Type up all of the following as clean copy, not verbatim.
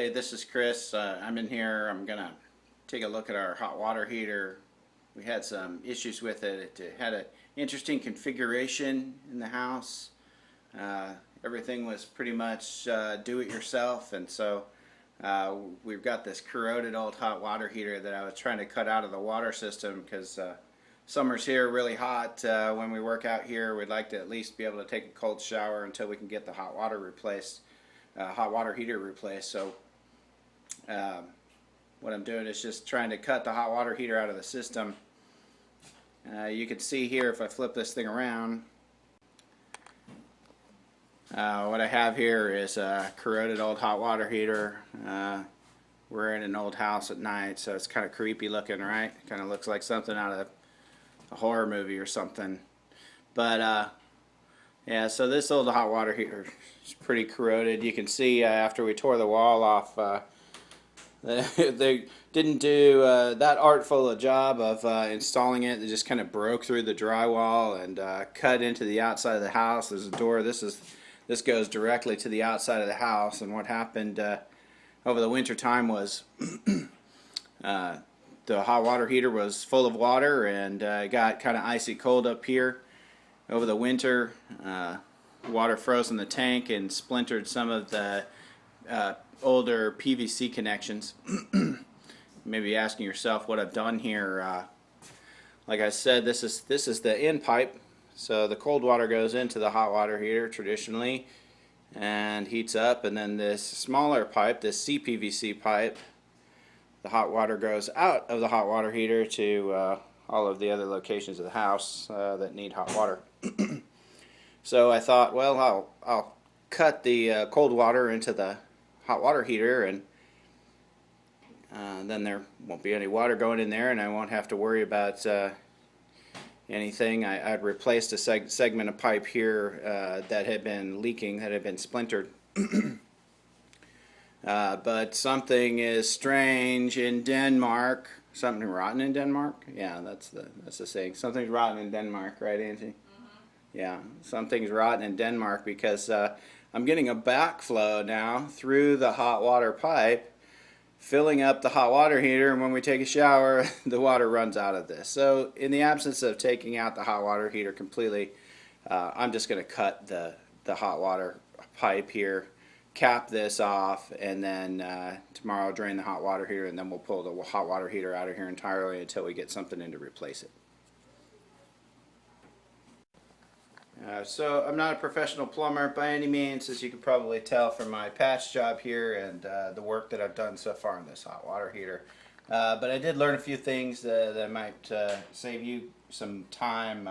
Hey, this is Chris. I'm in here. I'm gonna take a look at our hot water heater. We had some issues with it. It had an interesting configuration in the house. Everything was pretty much do-it-yourself, and so we've got this corroded old hot water heater that I was trying to cut out of the water system because summer's here really hot. When we work out here, we'd like to at least be able to take a cold shower until we can get the hot water replaced. Hot water heater replaced. So what I'm doing is just trying to cut the hot water heater out of the system. You can see here if I flip this thing around, what I have here is a corroded old hot water heater. We're in an old house at night, so it's kind of creepy looking, right? Kind of looks like something out of a horror movie or something. But yeah, so this old hot water heater is pretty corroded. You can see after we tore the wall off, they didn't do that artful a job of installing it. They just kind of broke through the drywall and cut into the outside of the house. There's a door. This goes directly to the outside of the house. And what happened over the winter time was the hot water heater was full of water, and it got kind of icy cold up here. Over the winter, water froze in the tank and splintered some of the older PVC connections. You may be asking yourself what I've done here. Like I said, this is the end pipe. So the cold water goes into the hot water heater traditionally and heats up, and then this smaller pipe, this CPVC pipe, the hot water goes out of the hot water heater to all of the other locations of the house that need hot water. So I thought, well, I'll cut the cold water into the hot water heater, and then there won't be any water going in there, and I won't have to worry about anything. I'd replaced a segment of pipe here that had been leaking, that had been splintered. But something is strange in Denmark. Something rotten in Denmark? Yeah, that's the saying. Something's rotten in Denmark, right, Angie? Yeah, something's rotten in Denmark because I'm getting a backflow now through the hot water pipe, filling up the hot water heater, and when we take a shower, the water runs out of this. So in the absence of taking out the hot water heater completely, I'm just going to cut the hot water pipe here, cap this off, and then tomorrow drain the hot water heater, and then we'll pull the hot water heater out of here entirely until we get something in to replace it. So I'm not a professional plumber by any means, as you can probably tell from my patch job here and the work that I've done so far in this hot water heater. But I did learn a few things that might save you some time.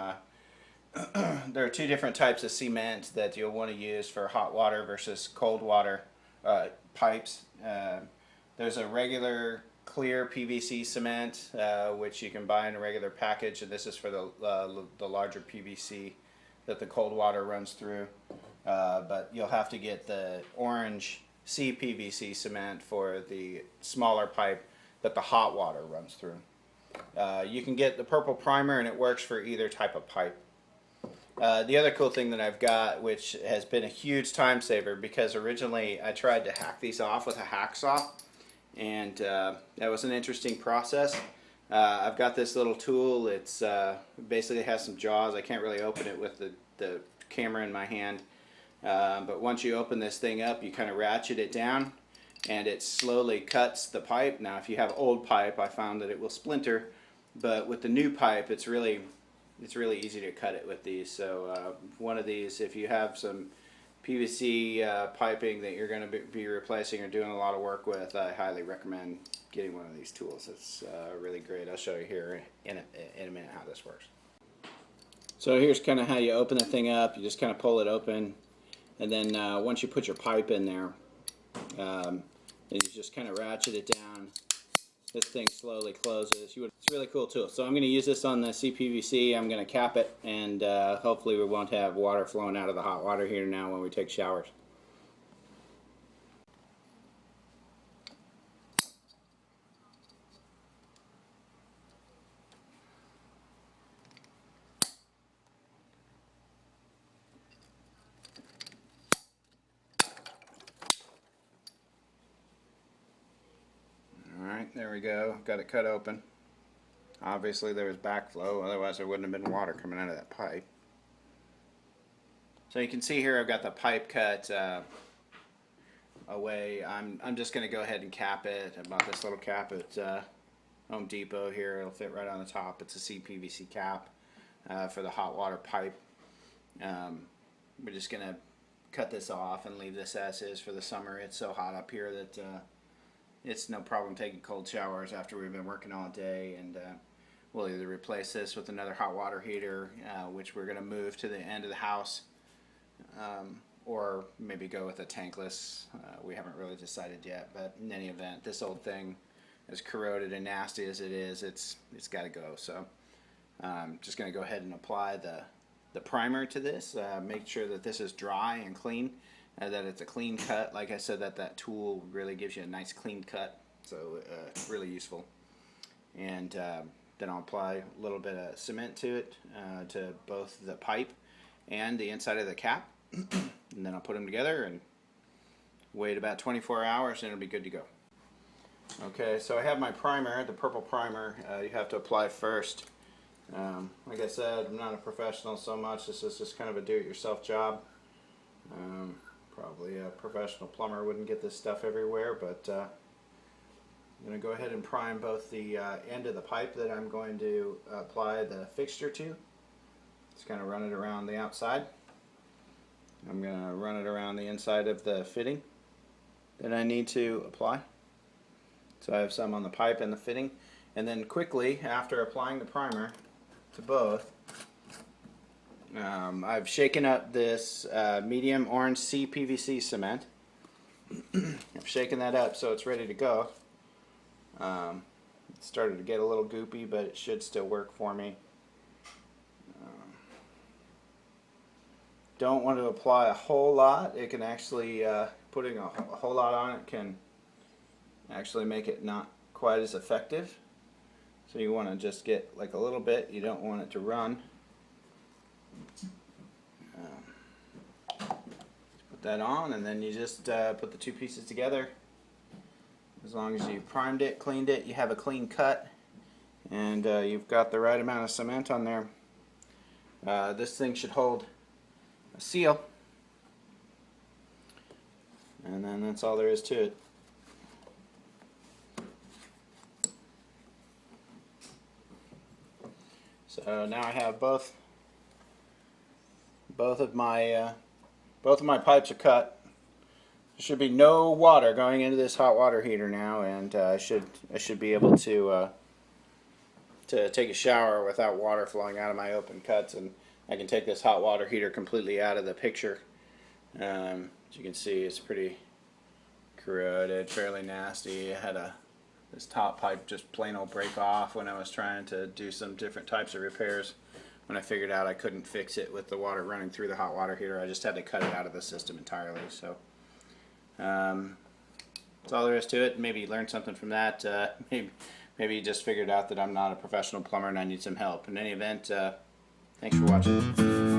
There are two different types of cement that you'll want to use for hot water versus cold water pipes. There's a regular clear PVC cement, which you can buy in a regular package, and this is for the larger PVC that the cold water runs through. But you'll have to get the orange CPVC cement for the smaller pipe that the hot water runs through. You can get the purple primer, and it works for either type of pipe. The other cool thing that I've got, which has been a huge time saver, because originally I tried to hack these off with a hacksaw, and that was an interesting process. I've got this little tool. It's basically has some jaws. I can't really open it with the camera in my hand, but once you open this thing up, you kind of ratchet it down, and it slowly cuts the pipe. Now, if you have old pipe, I found that it will splinter, but with the new pipe, it's really easy to cut it with these. So one of these, if you have some PVC piping that you're going to be replacing or doing a lot of work with, I highly recommend getting one of these tools. It's really great. I'll show you here in a minute how this works. So here's kind of how you open the thing up. You just kind of pull it open, and then once you put your pipe in there, then you just kind of ratchet it down. This thing slowly closes. It's a really cool tool. So I'm going to use this on the CPVC. I'm going to cap it, and hopefully we won't have water flowing out of the hot water heater now when we take showers. There we go, got it cut open. Obviously there was backflow, otherwise there wouldn't have been water coming out of that pipe. So you can see here I've got the pipe cut away. I'm just going to go ahead and cap it. I bought this little cap at Home Depot here. It'll fit right on the top. It's a CPVC cap for the hot water pipe. We're just going to cut this off and leave this as is for the summer. It's so hot up here that it's no problem taking cold showers after we've been working all day, and we'll either replace this with another hot water heater, which we're going to move to the end of the house, or maybe go with a tankless. We haven't really decided yet, but in any event, this old thing, as corroded and nasty as it is, it's got to go. So just going to go ahead and apply the primer to this. Make sure that this is dry and clean, that it's a clean cut. Like I said, that tool really gives you a nice clean cut, so really useful. And then I'll apply a little bit of cement to it, to both the pipe and the inside of the cap. And then I'll put them together and wait about 24 hours and it'll be good to go. Okay, so I have my primer, the purple primer. You have to apply first. Like I said, I'm not a professional so much. This is just kind of a do-it-yourself job. Probably a professional plumber wouldn't get this stuff everywhere, but I'm going to go ahead and prime both the end of the pipe that I'm going to apply the fixture to. Just kind of run it around the outside. I'm going to run it around the inside of the fitting that I need to apply. So I have some on the pipe and the fitting. And then quickly, after applying the primer to both, I've shaken up this medium orange CPVC cement. I've shaken that up so it's ready to go. It started to get a little goopy, but it should still work for me. Don't want to apply a whole lot. It can actually, putting a whole lot on it can actually make it not quite as effective. So you want to just get like a little bit. You don't want it to run. Put that on, and then you just put the two pieces together. As long as you primed it, cleaned it, you have a clean cut, and you've got the right amount of cement on there. This thing should hold a seal, and then that's all there is to it. So now I have both of my pipes are cut. There should be no water going into this hot water heater now, and I should be able to take a shower without water flowing out of my open cuts, and I can take this hot water heater completely out of the picture. As you can see, it's pretty corroded, fairly nasty. It had this top pipe just plain old break off when I was trying to do some different types of repairs. When I figured out I couldn't fix it with the water running through the hot water heater, I just had to cut it out of the system entirely. So that's all there is to it. Maybe you learned something from that. Maybe you just figured out that I'm not a professional plumber and I need some help. In any event, thanks for watching.